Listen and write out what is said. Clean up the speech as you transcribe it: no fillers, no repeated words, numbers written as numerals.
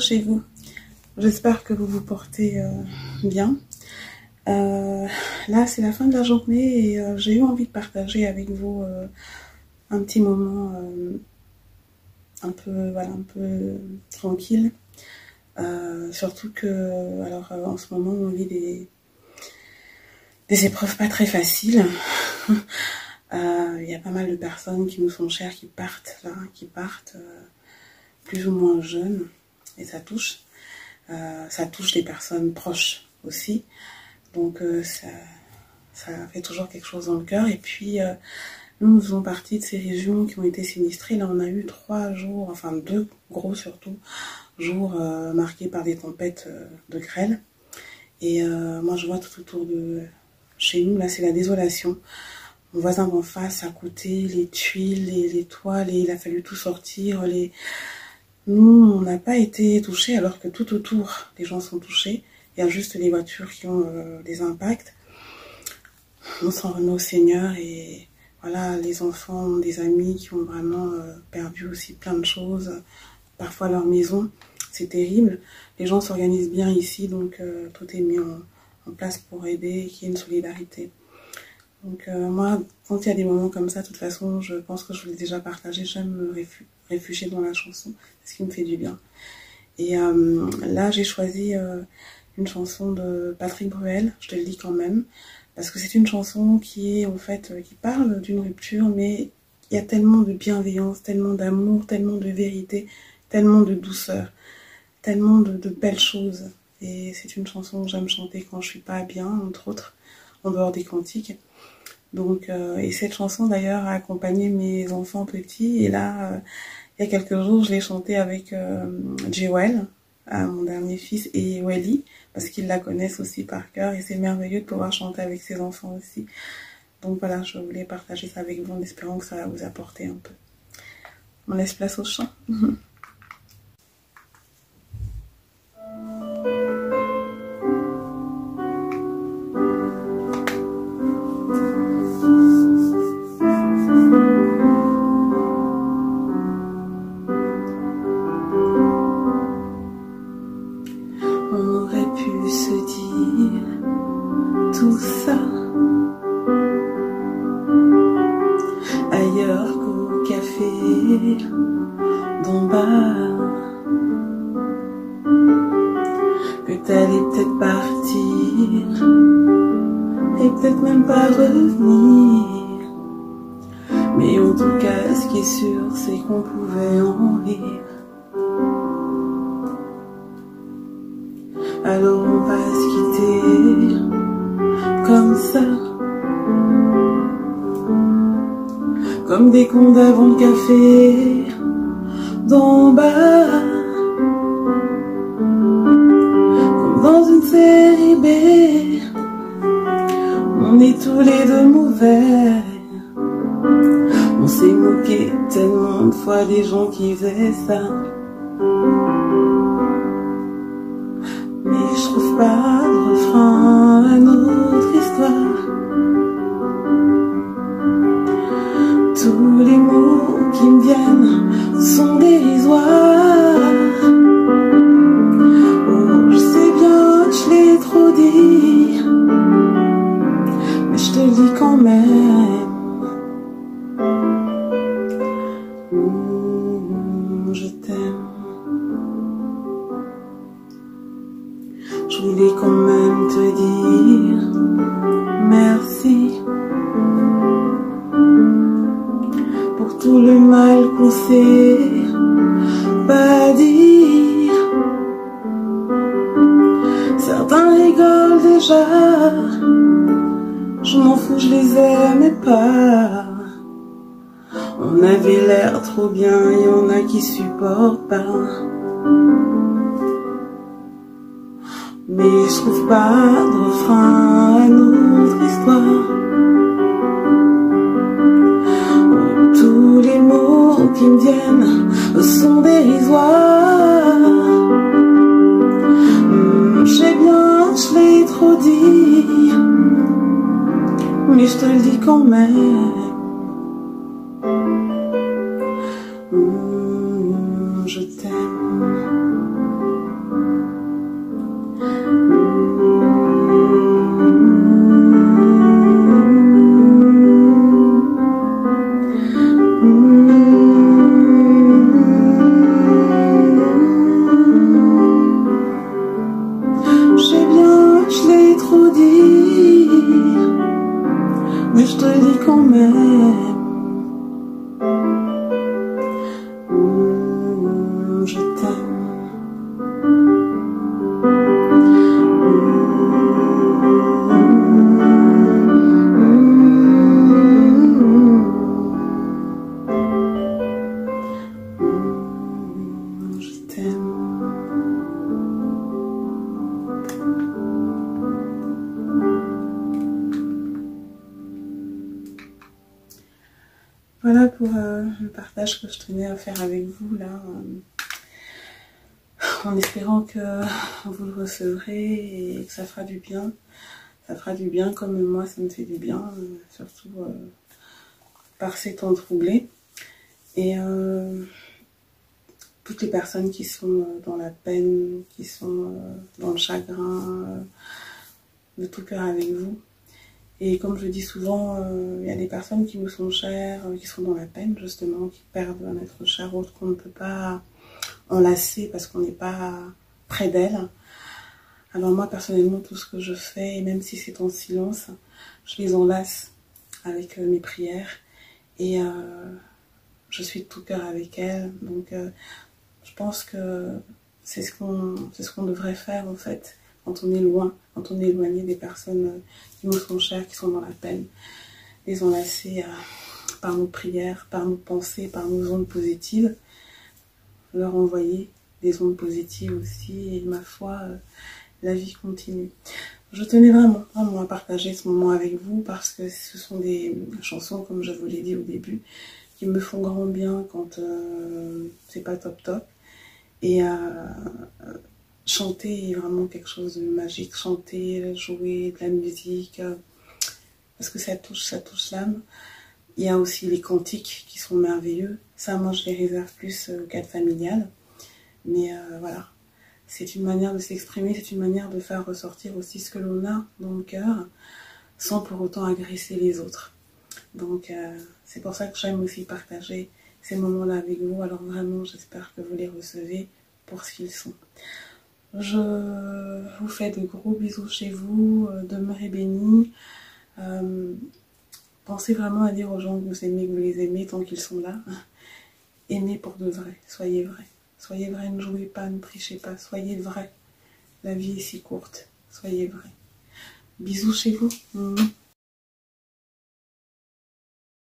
chez vous. J'espère que vous vous portez bien. Là, c'est la fin de la journée et j'ai eu envie de partager avec vous un petit moment un peu tranquille. Surtout que, en ce moment, on vit des épreuves pas très faciles. Il y a pas mal de personnes qui nous sont chères qui partent plus ou moins jeunes, et ça touche des personnes proches aussi, donc ça fait toujours quelque chose dans le cœur. Et puis nous faisons partie de ces régions qui ont été sinistrées. Là, on a eu 3 jours, enfin 2 gros surtout jours marqués par des tempêtes de grêle. Et moi je vois tout autour de chez nous, là c'est la désolation. Mon voisin d'en face, à côté, les tuiles, les toiles, il a fallu tout sortir. Nous, on n'a pas été touchés, alors que tout autour, les gens sont touchés. Il y a juste les voitures qui ont des impacts. On s'en remet au Seigneur et voilà, les enfants ont des amis qui ont vraiment perdu aussi plein de choses. Parfois leur maison, c'est terrible. Les gens s'organisent bien ici, donc tout est mis en place pour aider, qu'il y ait une solidarité. Donc moi, quand il y a des moments comme ça, de toute façon, je pense que je vous l'ai déjà partagé, j'aime me réfugier dans la chanson, c'est ce qui me fait du bien. Et là, j'ai choisi une chanson de Patrick Bruel, je te le dis quand même, parce que c'est une chanson qui est en fait, qui parle d'une rupture, mais il y a tellement de bienveillance, tellement d'amour, tellement de vérité, tellement de douceur, tellement de belles choses. Et c'est une chanson que j'aime chanter quand je suis pas bien, entre autres, en dehors des cantiques. Donc, et cette chanson d'ailleurs a accompagné mes enfants petits. Et là, il y a quelques jours, je l'ai chantée avec Jewel, mon dernier fils, et Welly, parce qu'ils la connaissent aussi par cœur. Et c'est merveilleux de pouvoir chanter avec ses enfants aussi. Donc voilà, je voulais partager ça avec vous en espérant que ça va vous apporter un peu. On laisse place au chant. Tout ça ailleurs qu'au café d'en bas, que t'allais peut-être partir et peut-être même pas revenir, mais en tout cas ce qui est sûr c'est qu'on pouvait en rire. Alors on va se quitter comme ça, comme des cons d'avant le café d'en bas, comme dans une série B, on est tous les deux mauvais. On s'est moqué tellement de fois des gens qui faisaient ça, mais je trouve pas de refrain à notre histoire. Tous les mots qui me viennent sont dérisoires. Oh, je sais bien que je l'ai trop dit, mais je te le dis quand même. Je t'aime. Je voulais quand même te dire merci pour tout le mal qu'on s'est pas dit. Certains rigolent déjà, je m'en fous, je les aimais pas. On avait l'air trop bien, y en a qui supportent pas. Mais je trouve pas de refrain à notre histoire. Oh, tous les mots qui me viennent sont dérisoires. Je sais bien, je l'ai trop dit, mais je te le dis quand même. Je t'aime. pour le partage que je tenais à faire avec vous là, en espérant que vous le recevrez et que ça fera du bien. Ça fera du bien comme moi ça me fait du bien, surtout par ces temps troublés. Et toutes les personnes qui sont dans la peine, qui sont dans le chagrin, de tout cœur avec vous. Et comme je dis souvent, il y a des personnes qui me sont chères, qui sont dans la peine justement, qui perdent un être cher, autre qu'on ne peut pas enlacer parce qu'on n'est pas près d'elle. Alors moi personnellement, tout ce que je fais, et même si c'est en silence, je les enlace avec mes prières et je suis de tout cœur avec elles. Donc je pense que c'est ce qu'on devrait faire en fait quand on est loin, quand on est éloigné des personnes qui nous sont chères, qui sont dans la peine. Les enlacer par nos prières, par nos pensées, par nos ondes positives. Leur envoyer des ondes positives aussi, et ma foi, la vie continue. Je tenais vraiment à partager ce moment avec vous parce que ce sont des chansons, comme je vous l'ai dit au début, qui me font grand bien quand c'est pas top top. Et chanter est vraiment quelque chose de magique. Chanter, jouer de la musique, parce que ça touche l'âme. Il y a aussi les cantiques qui sont merveilleux. Ça, moi, je les réserve plus au cadre familial. Mais voilà, c'est une manière de s'exprimer, c'est une manière de faire ressortir aussi ce que l'on a dans le cœur, sans pour autant agresser les autres. Donc, c'est pour ça que j'aime aussi partager ces moments-là avec vous. Alors vraiment, j'espère que vous les recevez pour ce qu'ils sont. Je vous fais de gros bisous chez vous, demeurez bénis. Pensez vraiment à dire aux gens que vous aimez, que vous les aimez tant qu'ils sont là. Aimez pour de vrai, soyez vrai. Soyez vrai, ne jouez pas, ne trichez pas, soyez vrai. La vie est si courte, soyez vrai. Bisous chez vous.